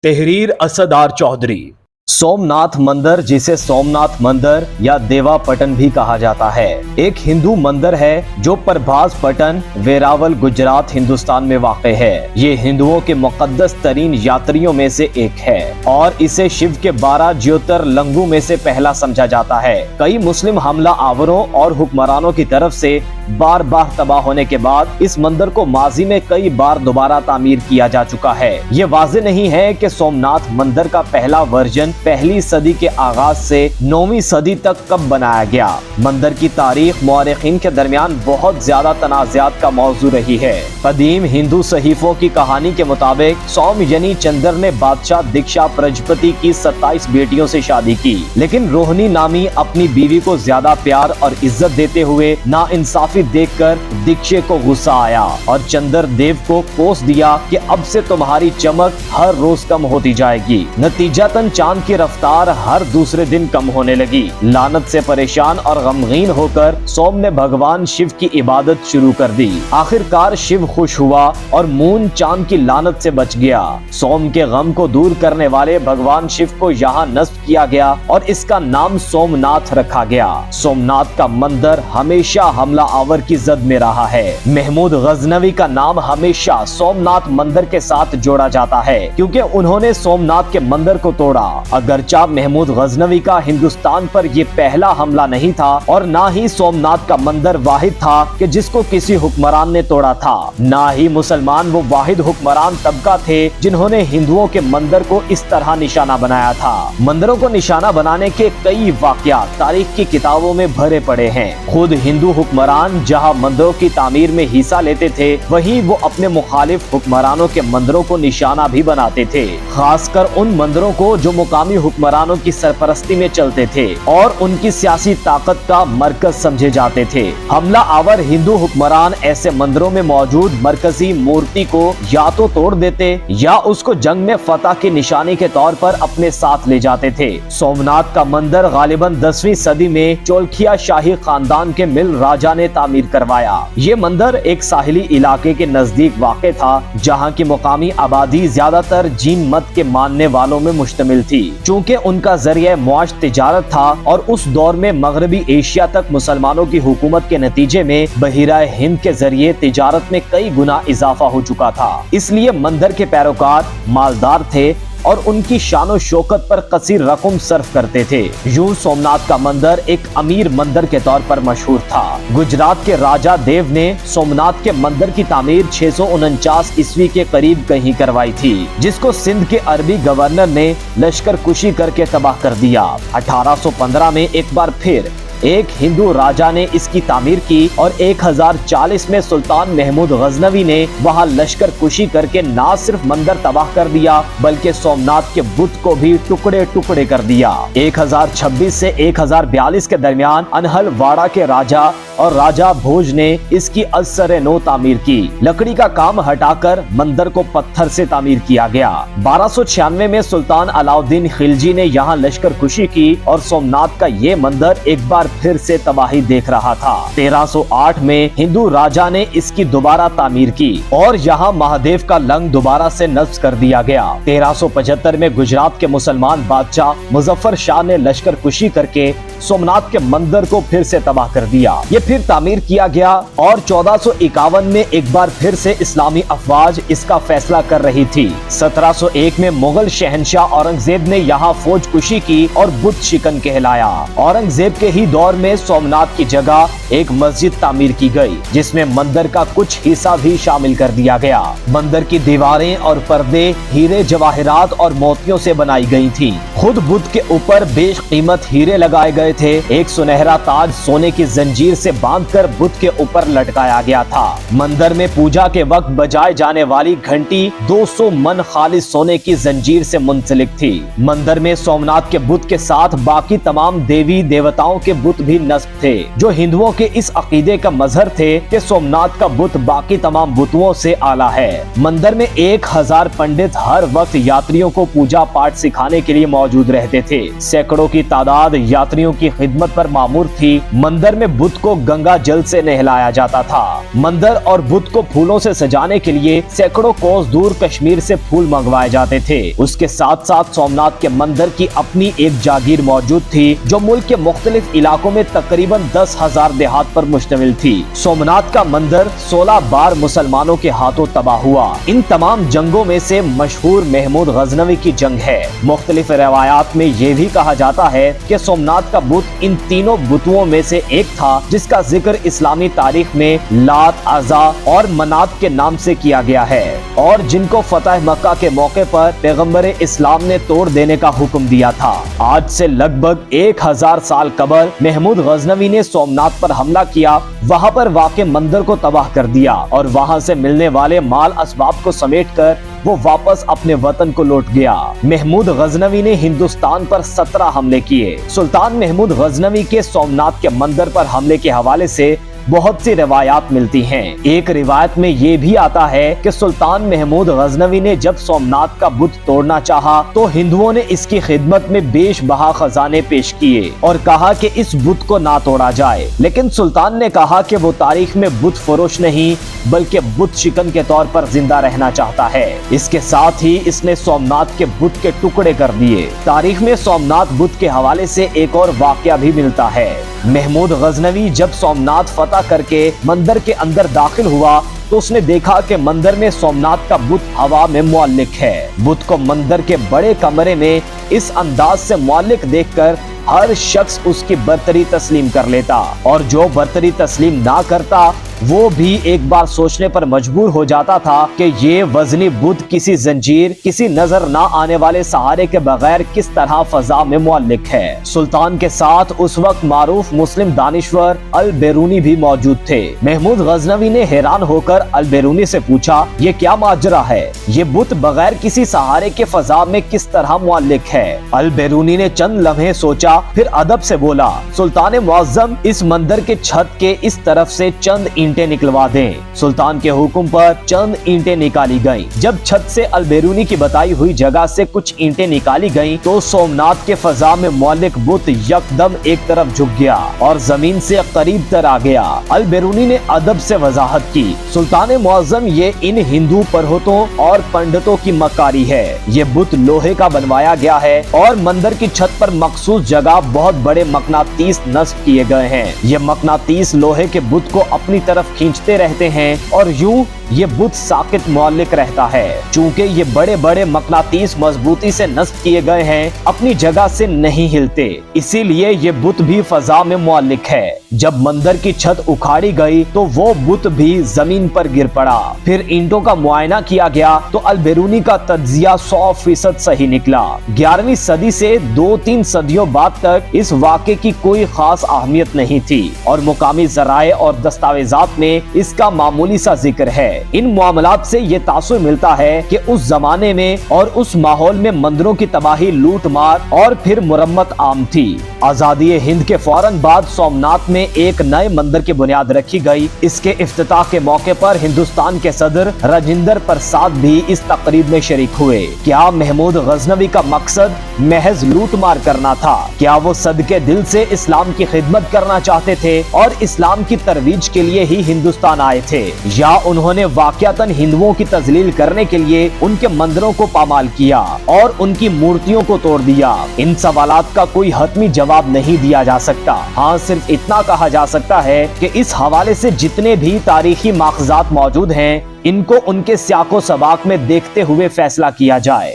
तहरीर असदार चौधरी। सोमनाथ मंदिर, जिसे सोमनाथ मंदिर या देवापटन भी कहा जाता है, एक हिंदू मंदिर है जो प्रभास पटन, वेरावल, गुजरात, हिंदुस्तान में वाक़ है। ये हिंदुओं के मुक़द्दस तरीन यात्रियों में से एक है और इसे शिव के 12 ज्योतिर्लिंगों में से पहला समझा जाता है। कई मुस्लिम हमला आवरों और हुक्मरानों की तरफ से बार बार तबाह होने के बाद इस मंदिर को माजी में कई बार दोबारा तामीर किया जा चुका है। ये वाज़ेह नहीं है कि सोमनाथ मंदिर का पहला वर्जन पहली सदी के आगाज से 9वीं सदी तक कब बनाया गया। मंदिर की तारीख मौरखीन के दरमियान बहुत ज्यादा तनाज़ात का मौजू रही है। कदीम हिंदू सहीफों की कहानी के मुताबिक सोम यानी चंद्र ने बादशाह दीक्षा प्रजापति की 27 बेटियों से शादी की, लेकिन रोहिणी नामी अपनी बीवी को ज्यादा प्यार और इज्जत देते हुए नाइंसाफी देखकर दीक्षे को गुस्सा आया और चंद्र देव को कोस दिया कि अब से तुम्हारी चमक हर रोज कम होती जाएगी। नतीजतन चांद की रफ्तार हर दूसरे दिन कम होने लगी। लानत से परेशान और गमगीन होकर सोम ने भगवान शिव की इबादत शुरू कर दी। आखिरकार शिव खुश हुआ और मून चांद की लानत से बच गया। सोम के गम को दूर करने वाले भगवान शिव को यहाँ नस्ब किया गया और इसका नाम सोमनाथ रखा गया। सोमनाथ का मंदिर हमेशा हमला आवर की जद में रहा है। महमूद गजनवी का नाम हमेशा सोमनाथ मंदिर के साथ जोड़ा जाता है क्योंकि उन्होंने सोमनाथ के मंदिर को तोड़ा। अगरचा महमूद गजनवी का हिंदुस्तान पर ये पहला हमला नहीं था और ना ही सोमनाथ का मंदिर वाहिद था कि जिसको किसी हुक्मरान ने तोड़ा था। ना ही मुसलमान वो वाहिद हुक्मरान तबका थे जिन्होंने हिंदुओं के मंदिर को इस तरह निशाना बनाया था। मंदिरों को निशाना बनाने के कई वाकयात तारीख की किताबों में भरे पड़े हैं। खुद हिंदू हुक्मरान जहाँ मंदिरों की तामीर में हिस्सा लेते थे, वहीं वो अपने मुखालिफ हुक्मरानों के मंदिरों को निशाना भी बनाते थे, खासकर उन मंदिरों को जो मुकामी हुक्मरानों की सरपरस्ती में चलते थे और उनकी सियासी ताकत का मरकज समझे जाते थे। हमला आवर हिंदू हुक्मरान ऐसे मंदिरों में मौजूद मरकजी मूर्ति को या तो तोड़ देते या उसको जंग में फतह की निशानी के तौर पर अपने साथ ले जाते थे। सोमनाथ का मंदिर गालिबन 10वीं सदी में चोलखिया शाही खानदान के मिल राजा ने तामीर करवाया। ये मंदिर एक साहिली इलाके के नजदीक वाक़ था जहाँ की मुकामी आबादी ज्यादातर जीन मत के मानने वालों में मुश्तमिल थी। चूँकि उनका जरिया मुआश तिजारत था और उस दौर में मगरबी एशिया तक मुसलमानों की हुकूमत के नतीजे में बहिरा हिंद के जरिए तिजारत में कई गुना इजाफा हो चुका था, इसलिए मंदिर के पैरोकार मालदार थे और उनकी शानो शौकत पर कसीर रकम सर्फ करते थे। यूं सोमनाथ का मंदिर एक अमीर मंदिर के तौर पर मशहूर था। गुजरात के राजा देव ने सोमनाथ के मंदिर की तामीर 649 ईस्वी के करीब कहीं करवाई थी, जिसको सिंध के अरबी गवर्नर ने लश्कर कुशी करके तबाह कर दिया। 1815 में एक बार फिर एक हिंदू राजा ने इसकी तामीर की और 1040 में सुल्तान महमूद गजनवी ने वहां लश्कर कुशी करके न सिर्फ मंदिर तबाह कर दिया बल्कि सोमनाथ के बुत को भी टुकड़े टुकड़े कर दिया। 1026 से 1042 के दरमियान अनहलवाड़ा के राजा और राजा भोज ने इसकी असर नो तामीर की। लकड़ी का काम हटाकर मंदिर को पत्थर से तामीर किया गया। 1296 में सुल्तान अलाउद्दीन खिलजी ने यहाँ लश्कर कुशी की और सोमनाथ का ये मंदिर एक बार फिर से तबाही देख रहा था। 1308 में हिंदू राजा ने इसकी दोबारा तामीर की और यहाँ महादेव का लंग दोबारा से नस्ब कर दिया गया। 1375 में गुजरात के मुसलमान बादशाह मुजफ्फर शाह ने लश्कर कुशी करके सोमनाथ के मंदिर को फिर से तबाह कर दिया। ये फिर तामीर किया गया और 1451 में एक बार फिर से इस्लामी अफवाज इसका फैसला कर रही थी। 1701 में मुगल शहनशाह औरंगजेब ने यहाँ फौज कुशी की और बुत शिकन कहलाया। औरंगजेब के ही दौर में सोमनाथ की जगह एक मस्जिद तामीर की गई, जिसमें मंदिर का कुछ हिस्सा भी शामिल कर दिया गया। मंदिर की दीवारें और पर्दे हीरे जवाहरात और मोतियों से बनाई गई थी। खुद बुत के ऊपर बेशकीमत हीरे लगाए गए थे। एक सुनहरा ताज सोने की जंजीर से बांधकर बुत के ऊपर लटकाया गया था। मंदिर में पूजा के वक्त बजाए जाने वाली घंटी 200 मन खालिस सोने की जंजीर से मुंसलिक थी। मंदिर में सोमनाथ के बुत के साथ बाकी तमाम देवी देवताओं के बुत भी नस्ब थे, जो हिंदुओं के इस अकीदे का मजहर थे कि सोमनाथ का बुत बाकी तमाम बुतों से आला है। मंदिर में 1000 पंडित हर वक्त यात्रियों को पूजा पाठ सिखाने के लिए मौजूद रहते थे। सैकड़ों की तादाद यात्रियों की खिदमत पर मामूर थी। मंदिर में बुत को गंगा जल से नहलाया जाता था। मंदिर और बुत को फूलों से सजाने के लिए सैकड़ों कोस दूर कश्मीर से फूल मंगवाए जाते थे। उसके साथ साथ सोमनाथ के मंदिर की अपनी एक जागीर मौजूद थी जो मुल्क के मुख्तलिफ इलाकों में तकरीबन 10,000 देहात पर मुश्तमिल थी। सोमनाथ का मंदिर 16 बार मुसलमानों के हाथों तबाह हुआ। इन तमाम जंगों में से मशहूर महमूद गजनवी की जंग है। मुख्तलिफ रवायात में ये भी कहा जाता है कि सोमनाथ का बुत इन तीनों बुतों में से एक था जिसका जिक्र इस्लामी तारीख में लात, अज़ा और मनात के नाम से किया गया है और जिनको फतह मक्का के मौके पर पैगंबर इस्लाम ने तोड़ देने का हुक्म दिया था। आज से लगभग 1000 साल कबल महमूद गजनवी ने सोमनाथ पर हमला किया, वहां पर वाक़े मंदिर को तबाह कर दिया और वहां से मिलने वाले माल असबाब को समेटकर वो वापस अपने वतन को लौट गया। महमूद गजनवी ने हिंदुस्तान पर 17 हमले किए। सुल्तान महमूद गजनवी के सोमनाथ के मंदिर पर हमले के हवाले से बहुत सी रिवायात मिलती हैं। एक रिवायत में ये भी आता है कि सुल्तान महमूद गजनवी ने जब सोमनाथ का बुत तोड़ना चाहा तो हिंदुओं ने इसकी खिदमत में बेशबहा खजाने पेश किए और कहा कि इस बुत को ना तोड़ा जाए, लेकिन सुल्तान ने कहा कि वो तारीख में बुत फरोश नहीं बल्कि बुत शिकन के तौर पर जिंदा रहना चाहता है। इसके साथ ही इसने सोमनाथ के बुत के टुकड़े कर दिए। तारीख में सोमनाथ बुत के हवाले से एक और वाकया भी मिलता है। महमूद गजनवी जब सोमनाथ फतह करके मंदिर के अंदर दाखिल हुआ तो उसने देखा कि मंदिर में सोमनाथ का बुत हवा में मुअल्लिक है। बुत को मंदिर के बड़े कमरे में इस अंदाज से मुअल्लिक देखकर हर शख्स उसकी बर्तरी तस्लीम कर लेता और जो बर्तरी तस्लीम ना करता वो भी एक बार सोचने पर मजबूर हो जाता था कि ये वजनी बुत किसी जंजीर, किसी नजर ना आने वाले सहारे के बगैर किस तरह फजा में मुअल्लिक है। सुल्तान के साथ उस वक्त मारूफ मुस्लिम दानिश्वर अल बेरूनी भी मौजूद थे। महमूद गजनवी ने हैरान होकर अल बेरूनी से पूछा, ये क्या माजरा है? ये बुत बगैर किसी सहारे के फजा में किस तरह मुअल्लिक है? अल बेरूनी ने चंद लम्हे सोचा, फिर अदब से बोला, सुल्तान मुअज्जम, इस मंदिर के छत के इस तरफ से चंद ईंटें निकलवा दें। सुल्तान के हुक्म पर चंद ईंटें निकाली गईं। जब छत से अल बेरूनी की बताई हुई जगह से कुछ ईंटें निकाली गईं, तो सोमनाथ के फजा में मुअल्लिक बुत यकदम एक तरफ झुक गया और जमीन से करीब तर आ गया। अल बेरूनी ने अदब से वजाहत की, सुल्तान मुअज्जम, ये इन हिंदू परहतों और पंडितों की मकारी है। ये बुत लोहे का बनवाया गया है और मंदिर की छत पर मखसूस जगह बहुत बड़े मकनातीस नस्ब किए गए हैं। ये मकनातीस लोहे के बुत को अपनी तरफ खींचते रहते हैं और यूं ये बुत साकित मुअल्लिक रहता है। चूंकि ये बड़े बड़े मकनातीस मजबूती से नस्ब किए गए हैं, अपनी जगह से नहीं हिलते, इसीलिए ये बुत भी फजा में मुअल्लिक है। जब मंदिर की छत उखाड़ी गई तो वो बुत भी जमीन पर गिर पड़ा। फिर ईंटों का मुआयना किया गया तो अल बेरूनी का तज्जिया 100% सही निकला। 11वीं सदी से 2-3 सदियों बाद तक इस वाक़े की कोई खास अहमियत नहीं थी और मुकामी ज़राए और दस्तावेजात में इसका मामूली सा जिक्र है। इन मामलात से ये तासुर मिलता है कि उस जमाने में और उस माहौल में मंदिरों की तबाही, लूट मार और फिर मुरम्मत आम थी। आजादी हिंद के फौरन बाद सोमनाथ में एक नए मंदिर की बुनियाद रखी गई। इसके इफ्तिताह के मौके पर हिंदुस्तान के सदर राजेंद्र प्रसाद भी इस तकरीब में शरीक हुए। क्या महमूद गजनवी का मकसद महज लूट मार करना था? क्या वो सदके दिल से इस्लाम की खिदमत करना चाहते थे और इस्लाम की तरवीज के लिए ही हिंदुस्तान आए थे, या उन्होंने वाकयातन हिंदुओं की तजलील करने के लिए उनके मंदिरों को पामाल किया और उनकी मूर्तियों को तोड़ दिया? इन सवालात का कोई हतमी जवाब नहीं दिया जा सकता। हाँ, सिर्फ इतना कहा जा सकता है कि इस हवाले से जितने भी तारीखी माखजात मौजूद हैं, इनको उनके सियाको सबाक में देखते हुए फैसला किया जाए।